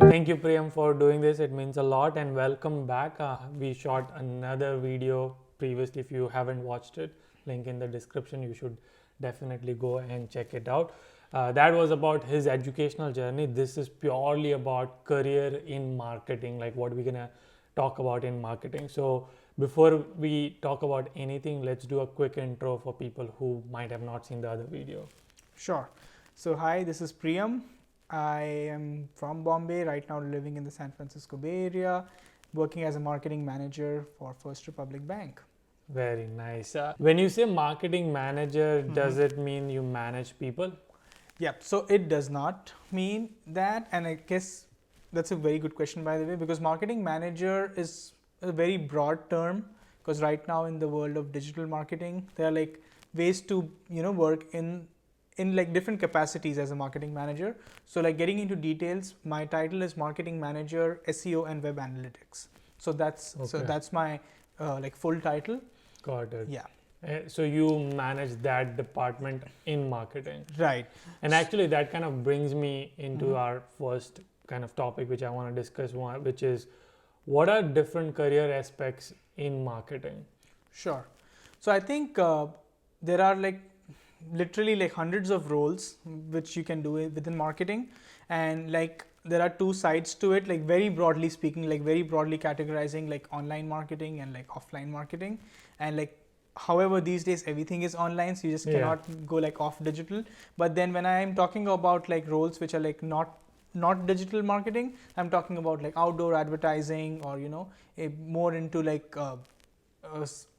Thank you, Priyam, for doing this. It means a lot, and welcome back. We shot another video previously. If you haven't watched it, link in the description. You should definitely go and check it out. That was about his educational journey. This is purely about career in marketing, like what we're gonna talk about in marketing. So before we talk about anything, let's do a quick intro for people who might have not seen the other video. Sure. So, hi, this is Priyam. I am from Bombay, right now living in the San Francisco Bay Area, working as a marketing manager for First Republic Bank. Very nice. When you say marketing manager, does it mean you manage people? Yeah, so it does not mean that, and I guess that's a very good question, by the way, because marketing manager is a very broad term. Because right now in the world of digital marketing, there are like ways to work in like different capacities as a marketing manager. So like getting into details, my title is marketing manager, SEO and web analytics. So that's my like full title. Got it. Yeah. So you manage that department in marketing. Right. And actually that kind of brings me into our first kind of topic, which I want to discuss, which is what are different career aspects in marketing? Sure. So I think there are like literally like hundreds of roles which you can do within marketing, and like there are two sides to it, like very broadly speaking, like very broadly categorizing like online marketing and like offline marketing. And like however these days everything is online, so you just cannot go like off digital. But then when I am talking about like roles which are like not digital marketing, I'm talking about like outdoor advertising, or more into like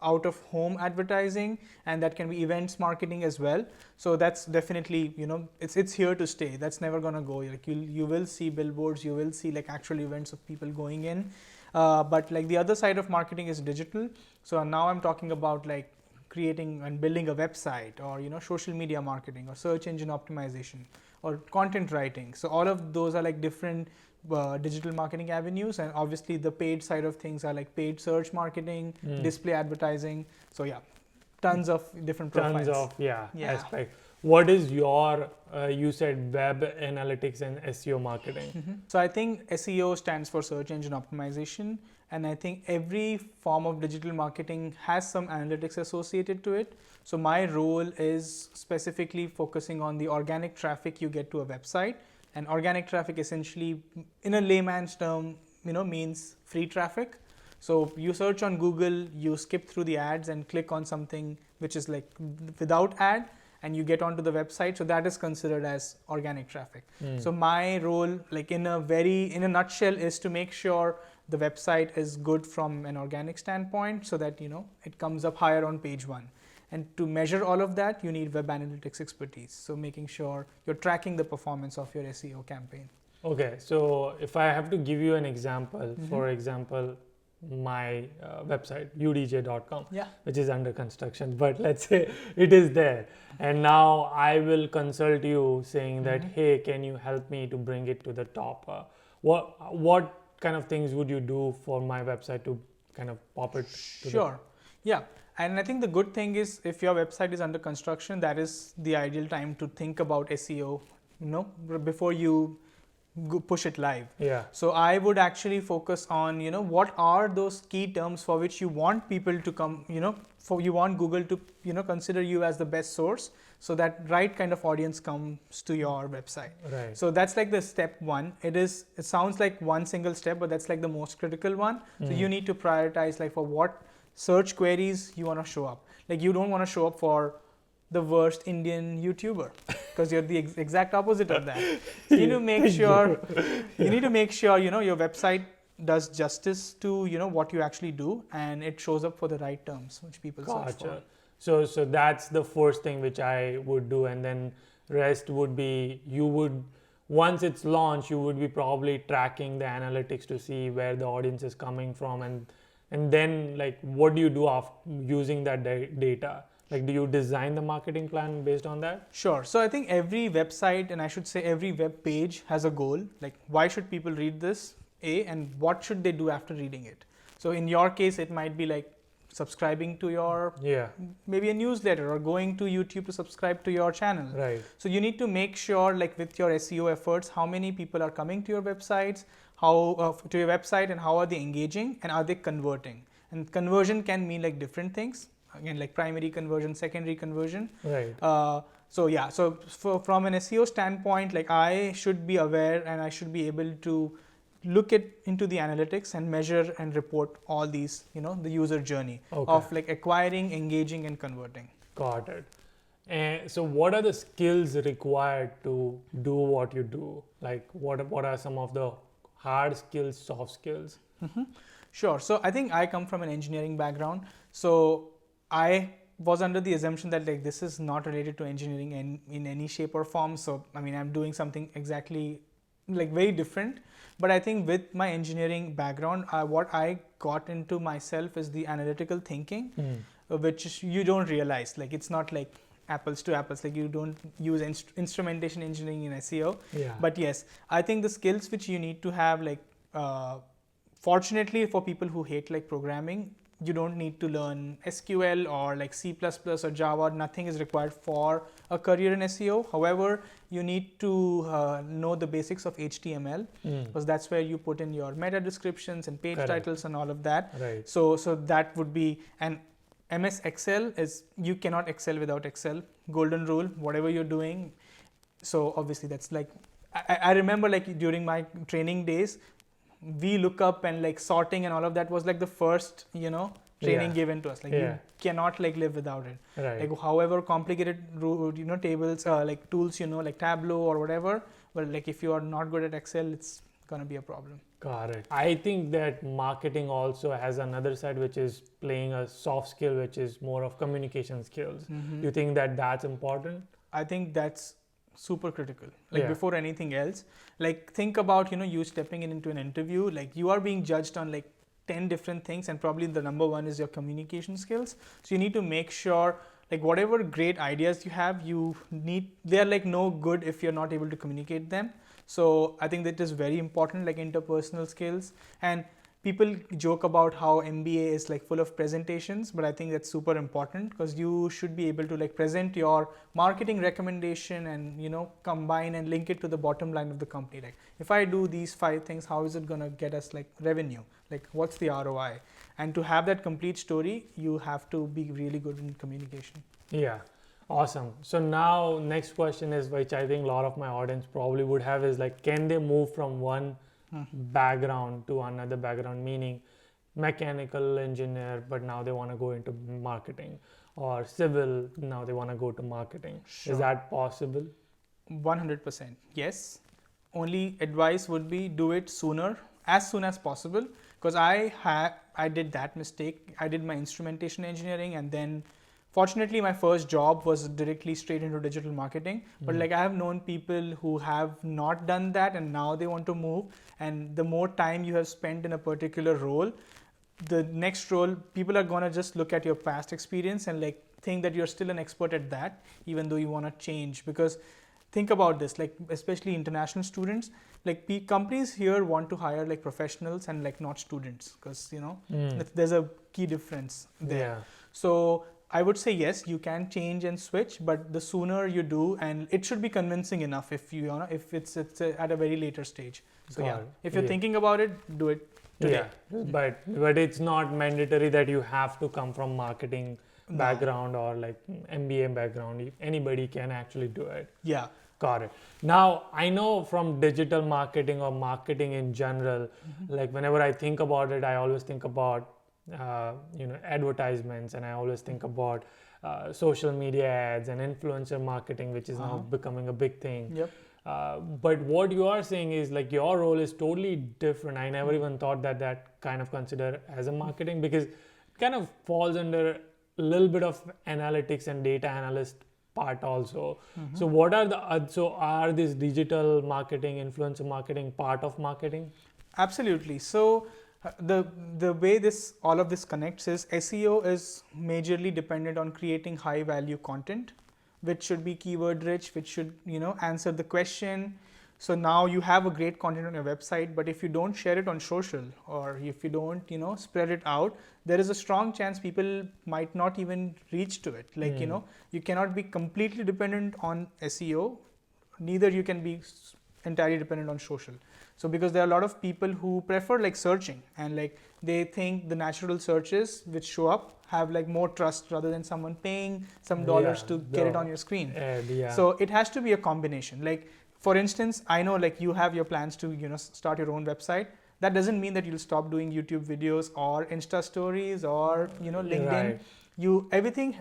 out of home advertising, and that can be events marketing as well. So that's definitely it's here to stay. That's never gonna go. Like you will see billboards, you will see like actual events of people going in, but like the other side of marketing is digital. So now I'm talking about like creating and building a website, or social media marketing, or search engine optimization, or content writing. So all of those are like different digital marketing avenues, and obviously the paid side of things are like paid search marketing, display advertising. So yeah, tons of different profiles. Tons of aspect. What is your you said web analytics and SEO marketing? So I think SEO stands for search engine optimization, and I think every form of digital marketing has some analytics associated to it. So my role is specifically focusing on the organic traffic you get to a website. And organic traffic essentially, in a layman's term, means free traffic. So you search on Google, you skip through the ads and click on something which is like without ad, and you get onto the website. So that is considered as organic traffic. So my role, like in a nutshell, is to make sure the website is good from an organic standpoint, so that it comes up higher on page one. And to measure all of that, you need web analytics expertise. So making sure you're tracking the performance of your SEO campaign. Okay, so if I have to give you an example, for example, my website, udj.com, which is under construction, but let's say it is there. And now I will consult you saying that, hey, can you help me to bring it to the top? What kind of things would you do for my website to kind of pop it to Sure. Yeah. And I think the good thing is, if your website is under construction, that is the ideal time to think about SEO, before you push it live. Yeah. So I would actually focus on, what are those key terms for which you want people to come, you want Google to, consider you as the best source, so that right kind of audience comes to your website. Right. So that's like the step one. It sounds like one single step, but that's like the most critical one. So you need to prioritize like for what search queries you want to show up. Like you don't want to show up for the worst Indian YouTuber, because you're the exact opposite of that. So you need to make sure your website does justice to what you actually do, and it shows up for the right terms which people search for. So that's the first thing which I would do, and then rest would be once it's launched, you would be probably tracking the analytics to see where the audience is coming from, and then like what do you do after using that data? Like, do you design the marketing plan based on that? Sure. So I think every website, and I should say every web page, has a goal. Like, why should people read this? And what should they do after reading it? So in your case, it might be like subscribing to your Yeah. maybe a newsletter or going to YouTube to subscribe to your channel. Right. So you need to make sure, like with your SEO efforts, how many people are coming to your websites, to your website, and how are they engaging, and are they converting? And conversion can mean like different things. Again, like primary conversion, secondary conversion. Right. So from an SEO standpoint, like I should be aware and I should be able to look into the analytics and measure and report all these, the user journey of like acquiring, engaging, and converting. Got it. And so what are the skills required to do what you do? Like what are some of the hard skills, soft skills? Sure. So I think I come from an engineering background. So I was under the assumption that like this is not related to engineering in any shape or form. So I mean, I'm doing something exactly like very different. But I think with my engineering background, what I got into myself is the analytical thinking, which you don't realize. Like it's not like apples to apples. Like you don't use instrumentation engineering in SEO. Yeah. But yes, I think the skills which you need to have, like fortunately for people who hate like programming, you don't need to learn SQL or like C++ or Java. Nothing is required for a career in SEO. However, you need to know the basics of HTML because that's where you put in your meta descriptions and page titles and all of that. Right. So that would be, and MS Excel is, you cannot excel without Excel. Golden rule, whatever you're doing. So obviously that's like, I remember like during my training days, VLOOKUP and like sorting and all of that was like the first, training given to us. Like you cannot like live without it. Right. Like however complicated, tables, like tools, like Tableau or whatever. But like if you are not good at Excel, it's gonna be a problem. Got it. I think that marketing also has another side, which is playing a soft skill, which is more of communication skills. Do you think that that's important? I think that's super critical. Like before anything else, like think about, you stepping into an interview, like you are being judged on like 10 different things, and probably the number one is your communication skills. So you need to make sure like whatever great ideas you have, they are like no good if you're not able to communicate them. So I think that is very important, like interpersonal skills. And people joke about how MBA is like full of presentations, but I think that's super important because you should be able to like present your marketing recommendation and combine and link it to the bottom line of the company. Like if I do these 5 things, how is it gonna get us like revenue? Like what's the ROI? And to have that complete story, you have to be really good in communication. Yeah. Awesome. So now next question is, which I think a lot of my audience probably would have, is like, can they move from one background to another background, meaning mechanical engineer, but now they want to go into marketing, or civil, now they want to go to marketing? Sure. Is that possible? 100%. Yes. Only advice would be do it as soon as possible, because I did that mistake. I did my instrumentation engineering, and then fortunately my first job was directly straight into digital marketing. But like I have known people who have not done that and now they want to move, and the more time you have spent in a particular role, the next role, people are going to just look at your past experience and like think that you're still an expert at that, even though you want to change. Because think about this, like especially international students, like companies here want to hire like professionals and like not students, because there's a key difference there. Yeah. So I would say yes, you can change and switch, but the sooner you do, and it should be convincing enough if it's at a very later stage. So if you're thinking about it, do it today. Yeah, but it's not mandatory that you have to come from marketing background or like MBA background. Anybody can actually do it. Yeah. Got it. Now, I know from digital marketing or marketing in general, like whenever I think about it, I always think about advertisements, and I always think about social media ads and influencer marketing, which is now becoming a big thing. Yep. But what you are saying is like your role is totally different. I never even thought that kind of consider as a marketing, because it kind of falls under a little bit of analytics and data analyst part also. So what are are this digital marketing, influencer marketing part of marketing? Absolutely. So the way all of this connects is SEO is majorly dependent on creating high value content, which should be keyword rich, which should answer the question. So now you have a great content on your website, but if you don't share it on social, or if you don't, spread it out, there is a strong chance people might not even reach to it. Like, you cannot be completely dependent on SEO, neither you can be entirely dependent on social. So because there are a lot of people who prefer like searching, and like they think the natural searches which show up have like more trust rather than someone paying some dollars to get it on your screen. So it has to be a combination. Like, for instance, I know like you have your plans to start your own website. That doesn't mean that you'll stop doing YouTube videos or Insta stories or LinkedIn. Right. You everything.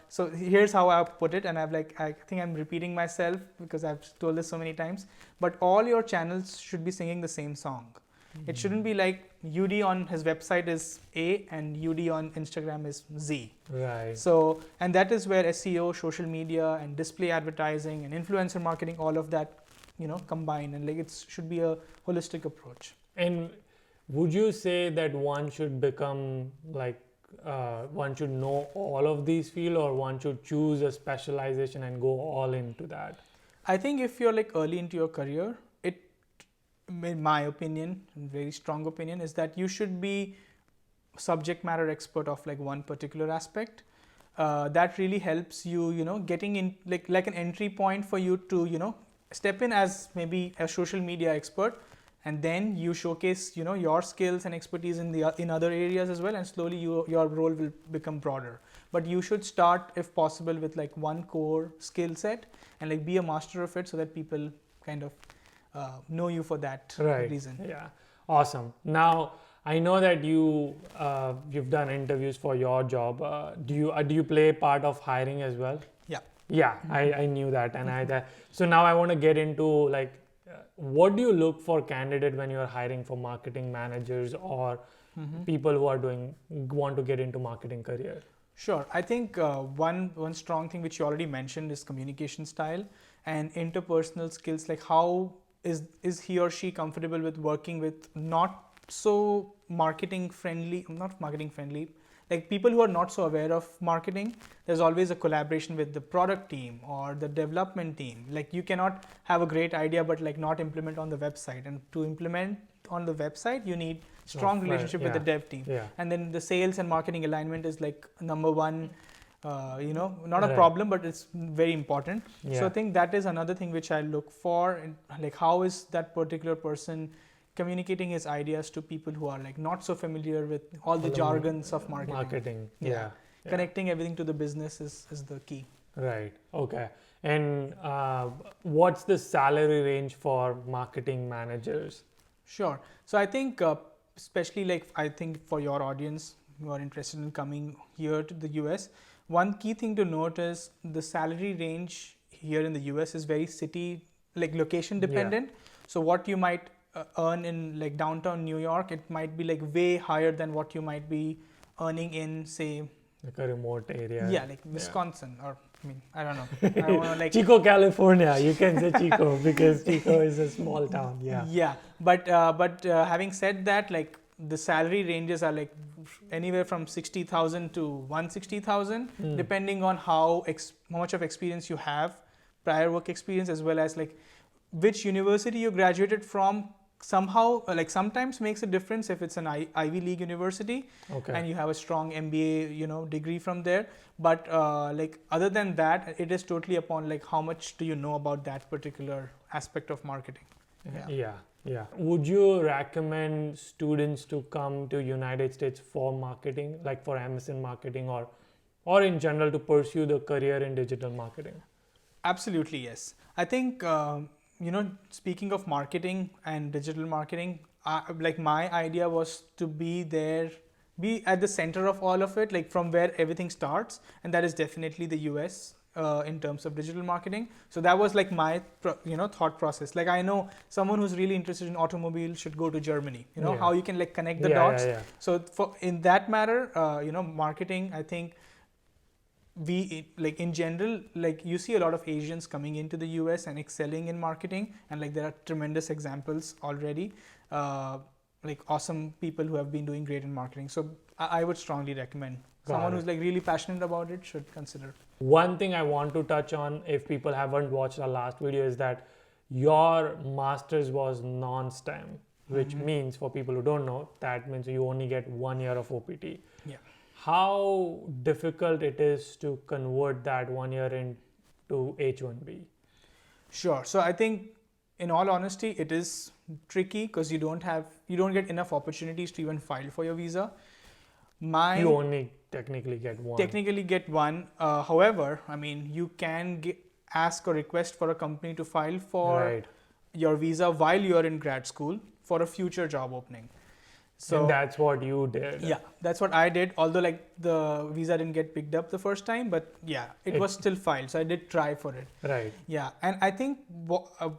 So here's how I put it, and I think I'm repeating myself because I've told this so many times. But all your channels should be singing the same song. It shouldn't be like Yudi on his website is A and Yudi on Instagram is Z. Right. So, and that is where SEO, social media, and display advertising and influencer marketing, all of that, combine, and like it should be a holistic approach. And would you say that one should become like one should know all of these fields, or one should choose a specialization and go all into that? I think if you're like early into your career, in my opinion, very strong opinion, is that you should be subject matter expert of like one particular aspect. That really helps you, getting in like an entry point for you to, step in as maybe a social media expert, and then you showcase, your skills and expertise in other areas as well, and slowly your role will become broader. But you should start, if possible, with like one core skill set and like be a master of it, so that people kind of know you for that reason. Yeah, awesome. Now I know that you've done interviews for your job. Do you play part of hiring as well? Yeah. I knew that, and so now I want to get into like what do you look for candidate when you are hiring for marketing managers or people who are want to get into marketing career? Sure. I think one strong thing which you already mentioned is communication style and interpersonal skills. Like how is he or she comfortable with working with not so marketing friendly, like people who are not so aware of marketing. There's always a collaboration with the product team or the development team. Like you cannot have a great idea but like not implement on the website, and to implement on the website you need strong relationship with the dev team. And then the sales and marketing alignment is like number one, not a problem, but it's very important. So I think that is another thing which I look for, and like how is that particular person communicating his ideas to people who are like not so familiar with all the jargons of marketing. Connecting everything to the business is the key. Right. Okay. And what's the salary range for marketing managers? Sure. So I think especially I think for your audience who are interested in coming here to the US, one key thing to note is the salary range here in the US is very location dependent. So what you might earn in like downtown New York, it might be like way higher than what you might be earning in, say, like a remote area. Yeah, like Wisconsin, or I don't know. I don't wanna, like Chico, California. You can say Chico because Chico is a small town. Yeah. But having said that, like the salary ranges are like anywhere from 60,000 to 160,000, depending on how much of experience you have, prior work experience, as well as like which university you graduated from. Somehow, like sometimes makes a difference if it's an Ivy League university and you have a strong MBA, degree from there. But like other than that, it is totally upon like how much do you know about that particular aspect of marketing. Yeah. Would you recommend students to come to United States for marketing, like for MS in marketing, or in general to pursue the career in digital marketing? Absolutely, yes. I think speaking of marketing and digital marketing, like my idea was to be at the center of all of it, like from where everything starts, and that is definitely the US in terms of digital marketing. So that was like my thought process. Like I know someone who's really interested in automobile should go to Germany. How you can like connect the dots. So in that matter, marketing, I think in general, like you see a lot of Asians coming into the US and excelling in marketing, and like there are tremendous examples already, like awesome people who have been doing great in marketing. So I would strongly recommend someone who's like really passionate about it should consider. One thing I want to touch on, if people haven't watched our last video, is that your master's was non-STEM, which means, for people who don't know, that means you only get 1 year of OPT. Yeah. How difficult it is to convert that 1 year into H1B? Sure. So I think, in all honesty, it is tricky because you don't get enough opportunities to even file for your visa. You only technically get one. However, I mean, you can ask or request for a company to file for your visa while you are in grad school for a future job opening. So and that's what you did. Yeah, that's what I did. Although like the visa didn't get picked up the first time, but yeah, it was still filed. So I did try for it. Right. Yeah, and I think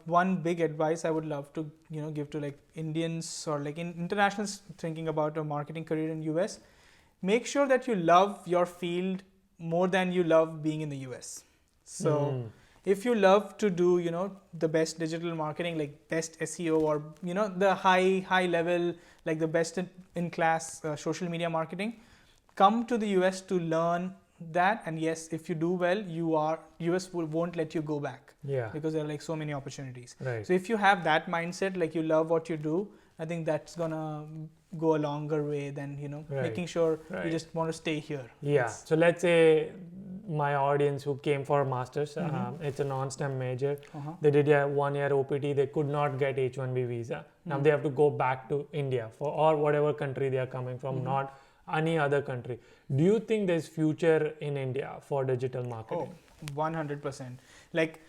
one big advice I would love to give to like Indians or like internationals thinking about a marketing career in US, make sure that you love your field more than you love being in the US. So if you love to do the best digital marketing, like best SEO, or the high level, like the best in class social media marketing, come to the US to learn that. And yes, if you do well, US won't let you go back. Yeah. Because there are like so many opportunities. Right. So if you have that mindset, like you love what you do, I think that's gonna go a longer way than making sure you just want to stay here. Yeah. So let's say my audience who came for a master's, it's a non-STEM major. They did a 1 year OPT. They could not get H1B visa. Now they have to go back to India or whatever country they are coming from, not any other country. Do you think there's future in India for digital marketing? Oh, 100%. Like,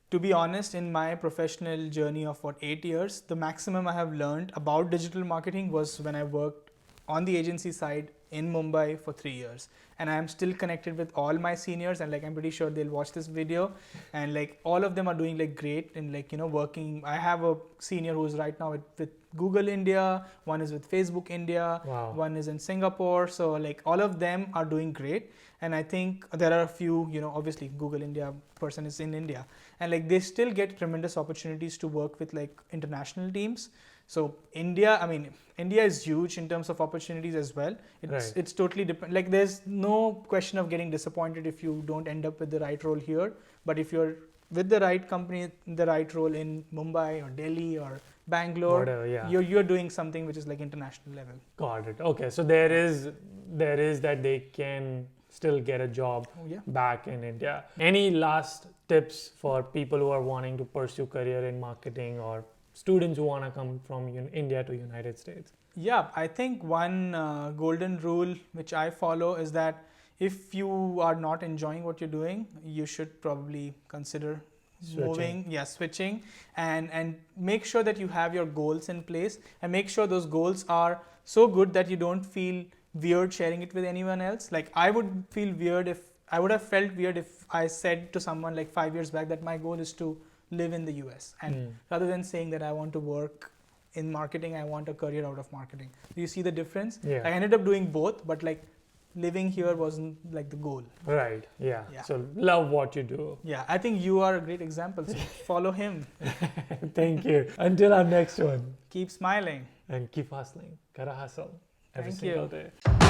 to be honest, in my professional journey of 8 years, the maximum I have learned about digital marketing was when I worked on the agency side in Mumbai for 3 years. And I am still connected with all my seniors, and like I'm pretty sure they'll watch this video, and like all of them are doing like great and like working. I have a senior who's right now with Google India, one is with Facebook India, one is in Singapore. So like all of them are doing great. And I think there are a few, obviously Google India person is in India, and like they still get tremendous opportunities to work with like international teams. So India is huge in terms of opportunities as well. It's totally different. Like there's no question of getting disappointed if you don't end up with the right role here. But if you're with the right company, the right role in Mumbai or Delhi or Bangalore, whatever, you're doing something which is like international level. Got it. Okay, so there is that they can still get a job back in India. Any last tips for people who are wanting to pursue career in marketing, or students who want to come from India to United States? Yeah, I think one golden rule which I follow is that if you are not enjoying what you're doing, you should probably consider switching, and make sure that you have your goals in place, and make sure those goals are so good that you don't feel weird sharing it with anyone else. Like I would have felt weird if I said to someone like 5 years back that my goal is to live in the US, and rather than saying that I want to work in marketing, I want a career out of marketing. Do you see the difference? I ended up doing both, but like living here wasn't like the goal. Right. Yeah. So love what you do. Yeah, I think you are a great example. So follow him. Thank you. Until our next one. Keep smiling and keep hustling. Gotta hustle every Thank single you. day.